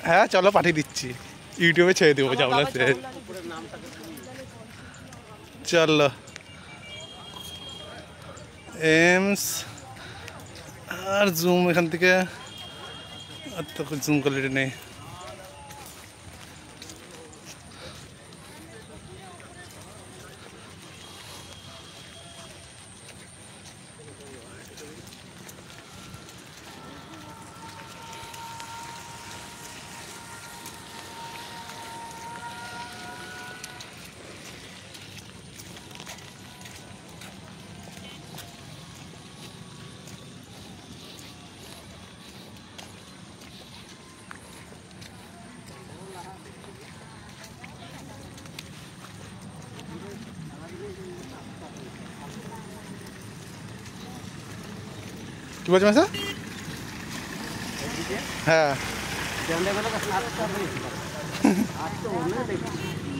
হ্যাঁ চলো পাঠিয়ে দিচ্ছি, ইউটিউবে ছেড়ে দেবো যাবো। চলো এমস আর জুম এখান থেকে আর তো জুম কোয়ালিটি নেই। কি বলছো স্যার? হ্যাঁ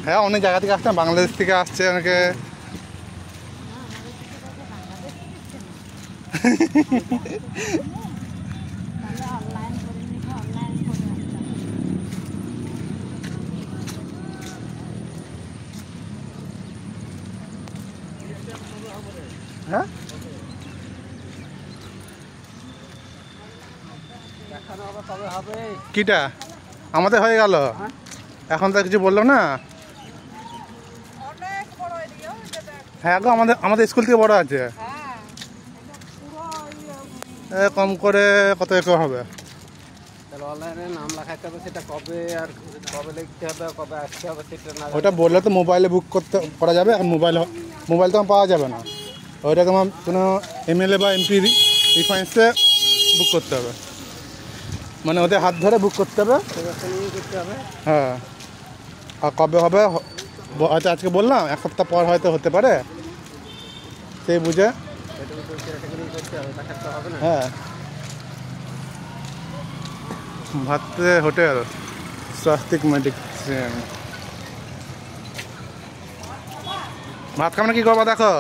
হ্যাঁ অনেক জায়গা থেকে আসছে, বাংলাদেশ থেকে আসছে অনেকে। হ্যাঁ কিটা আমাদের হয়ে গেল, এখন তো কিছু বললো না। হ্যাঁ গো আমাদের আমাদের স্কুল থেকে বড় আছে, কম করে কত একর হবে। ওটা বললে তো মোবাইলে বুক করতে করা যাবে, এখন মোবাইল তো পাওয়া যাবে না। ওইটা তোমার কোনো এমএলএ বা এমপি রেফারেন্সে বুক করতে হবে, মানে ওদের হাত ধরে বুক করতে হবে। হ্যাঁ আর কবে হবে হয়তো আজকে বললাম, এক সপ্তাহ পর হয়তো হতে পারে, সেই বুঝে। হ্যাঁ ভাতে হোটেল স্বাস্তিক মেডিসিন। ভাত খাবে না কি করবা দেখো।